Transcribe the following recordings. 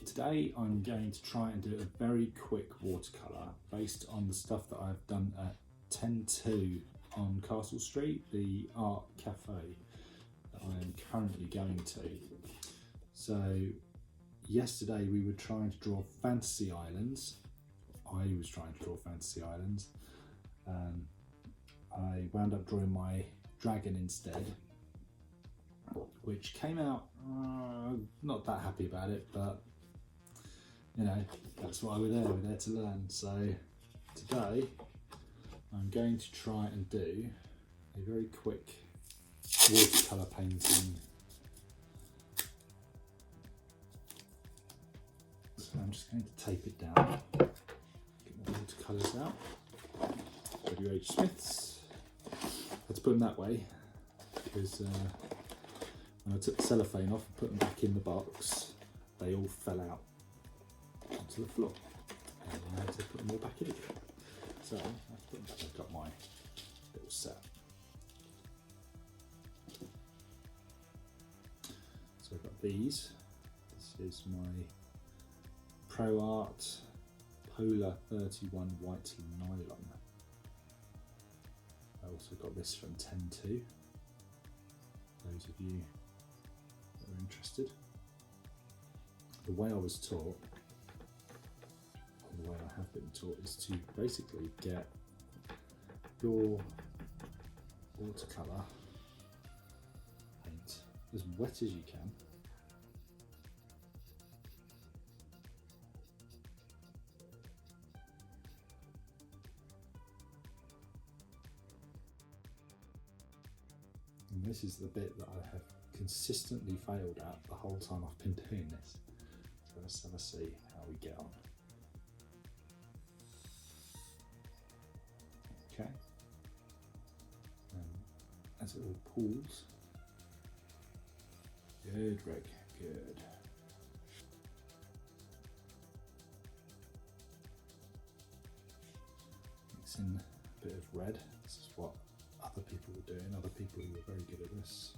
Today I'm going to try and do a very quick watercolour based on the stuff that I've done at 10-2 on Castle Street, the art cafe that I am currently going to. So yesterday we were trying to draw fantasy islands. I was trying to draw fantasy islands. I wound up drawing my dragon instead, which came out not that happy about it, but you know, that's why we're there to learn. So today I'm going to try and do a very quick watercolour painting. So I'm just going to tape it down, get my watercolours out. WH Smiths. I had to put them that way because when I took the cellophane off and put them back in the box, they all fell out onto the floor. And I had to put them all back in again. So I've got my little set. So I've got these. This is my Pro Art Polar 31 white nylon. I also got this from 10-2. Those of you that are interested. The way I was taught, or the way I have been taught, is to basically get your watercolour paint as wet as you can. And this is the bit that I have consistently failed at the whole time I've been doing this. So let's have a see how we get on. Okay. As it all pools. Good, Rick, good. Mix in a bit of red. This is what other people were doing, other people who were very good at this.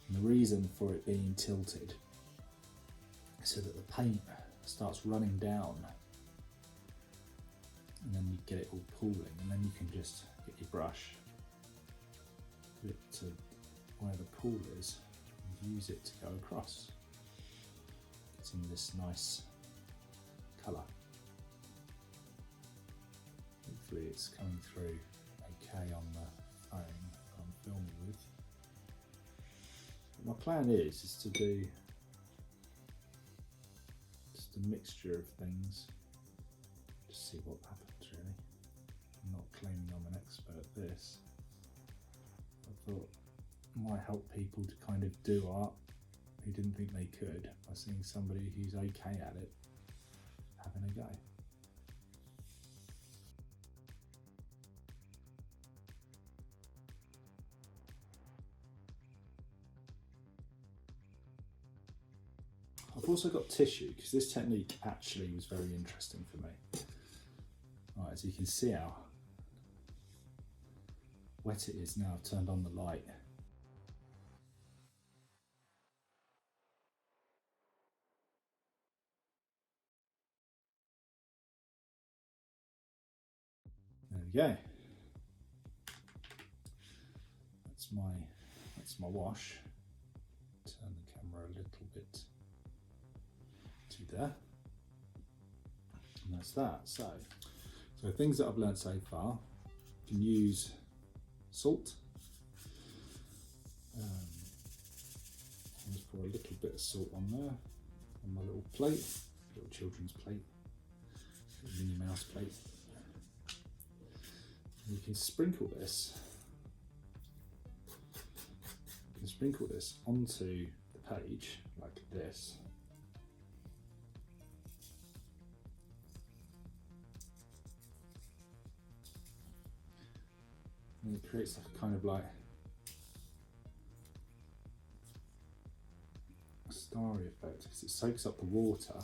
And the reason for it being tilted is so that the paint starts running down and then you get it all pooling, and then you can just get your brush, put it to where the pool is and use it to go across. It's in this nice colour. Hopefully it's coming through okay on the phone I'm filming with. But my plan is to do just a mixture of things, just see what happens really. I'm not claiming I'm an expert at this. I thought it might help people to kind of do art who didn't think they could by seeing somebody who's okay at it having a go. I've also got tissue because this technique actually was very interesting for me. Right, as you can see how wet it is now I've turned on the light. There we go. That's my wash. Turn the camera a little bit to there. And that's that. So things that I've learned so far, you can use salt. Just pour a little bit of salt on there, on my little plate, little children's plate, little Minnie Mouse plate. And you can sprinkle this. You can sprinkle this onto the page like this. And it creates like a kind of like a starry effect because it soaks up the water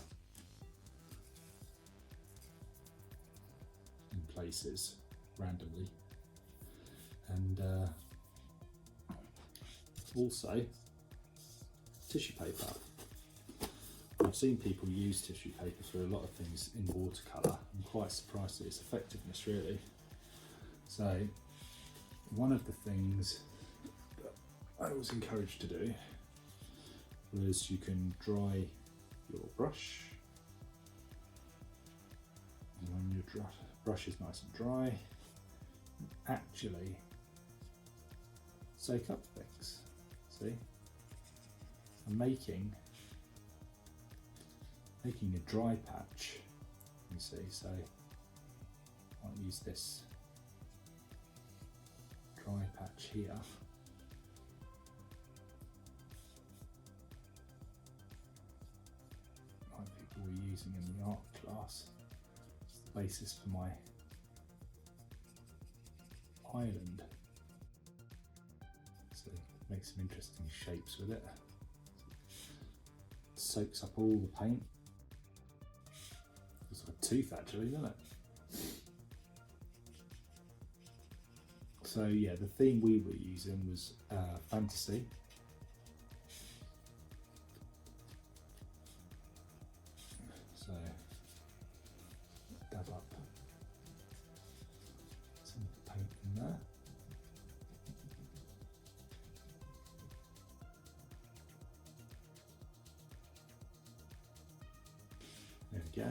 places randomly, and also tissue paper. I've seen people use tissue paper for a lot of things in watercolour. I'm quite surprised at its effectiveness, really. So one of the things that I was encouraged to do was you can dry your brush, and when your brush is nice and dry, actually soak up things. See, I'm making a dry patch, you see, so I'll use this dry patch here. Like people were using in the art class. It's the basis for my island. So make some interesting shapes with it. Soaks up all the paint. It's like a tooth actually, doesn't it? So yeah, the theme we were using was fantasy. So dab up some of the paint in there. There we go.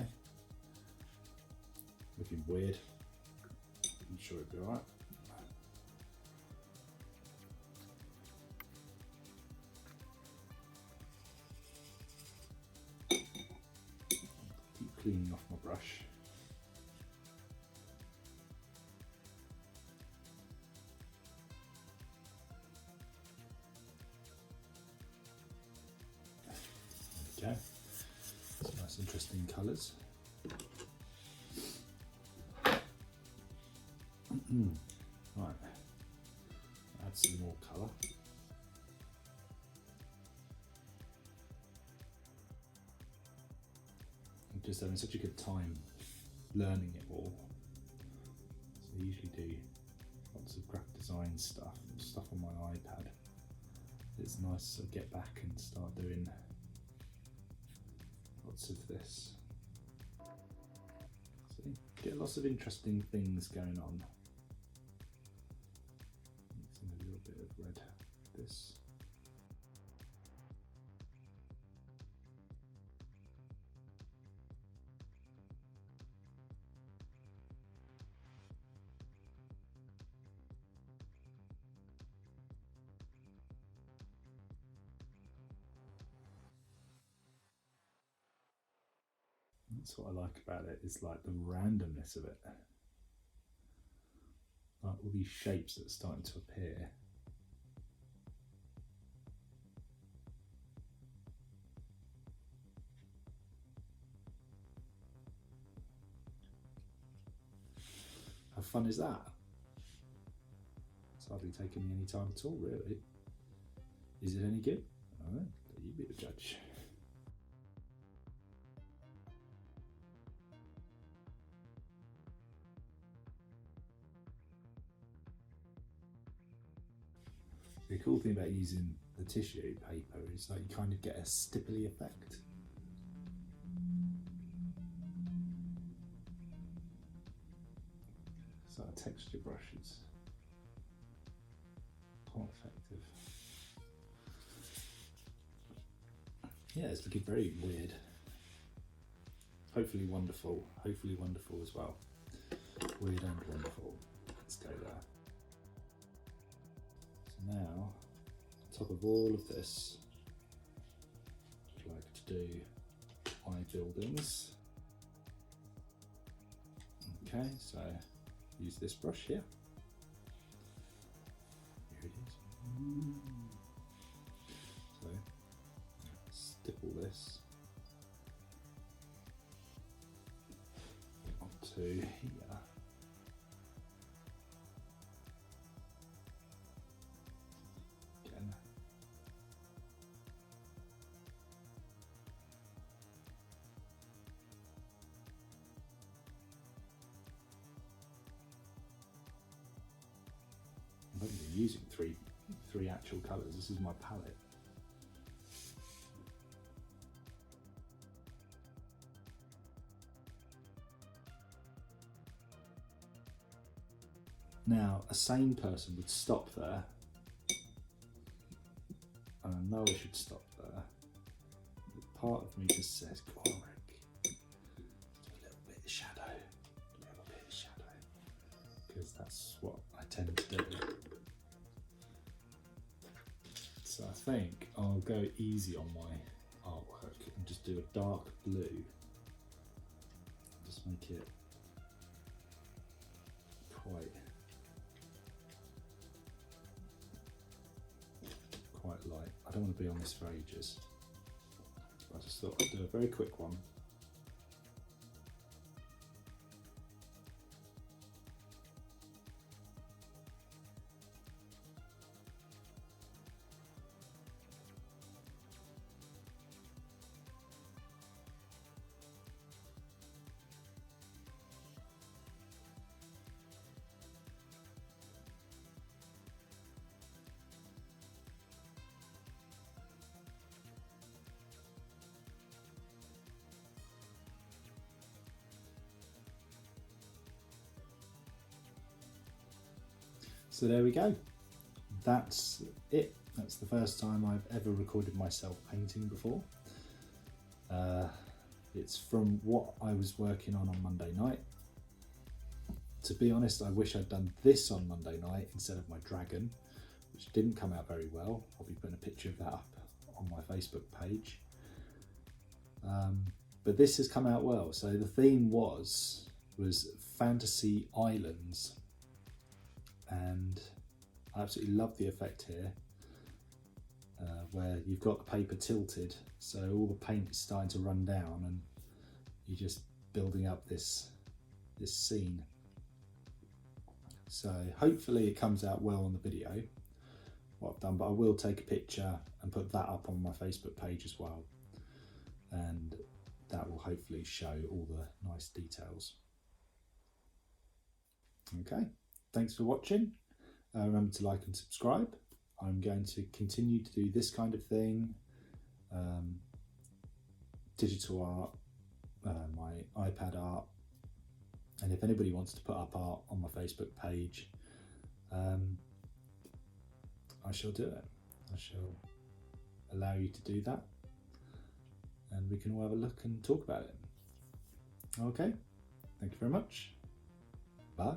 Looking weird. I'm sure it'll be alright. Keep cleaning off my brush. There we go. Some nice interesting colours. Right, add some more colour. I'm just having such a good time learning it all. So I usually do lots of graphic design stuff on my iPad. It's nice to get back and start doing lots of this. See, get lots of interesting things going on. Mixing a little bit of red with this. That's what I like about it, is like the randomness of it. Like all these shapes that are starting to appear. How fun is that? It's hardly taken me any time at all, really. Is it any good? I don't know, let you be the judge. The cool thing about using the tissue paper is that you kind of get a stipply effect. So a texture brush is quite effective. Yeah, it's looking very weird. Hopefully wonderful. Hopefully wonderful as well. Weird and wonderful. Let's go there. Now, on top of all of this, I'd like to do eye buildings. Okay, so use this brush here. Here it is. So, stipple this onto here. using three actual colours. This is my palette. Now, a sane person would stop there, and I know I should stop there. But part of me just says, come on, Rick, do a little bit of shadow, because that's what I tend to do. So I think I'll go easy on my artwork and just do a dark blue. Just make it quite light. I don't want to be on this for ages. I just thought I'd do a very quick one. So there we go. That's it. That's the first time I've ever recorded myself painting before. It's from what I was working on Monday night. To be honest, I wish I'd done this on Monday night instead of my dragon, which didn't come out very well. I'll be putting a picture of that up on my Facebook page. But this has come out well. So the theme was fantasy islands. And I absolutely love the effect here, where you've got the paper tilted, so all the paint is starting to run down and you're just building up this scene. So hopefully it comes out well on the video, what I've done, but I will take a picture and put that up on my Facebook page as well, and that will hopefully show all the nice details. Okay. Thanks for watching. Remember to like and subscribe. I'm going to continue to do this kind of thing, digital art, my iPad art, and if anybody wants to put up art on my Facebook page, I shall do it. I shall allow you to do that, and we can all have a look and talk about it. Okay, thank you very much. Bye.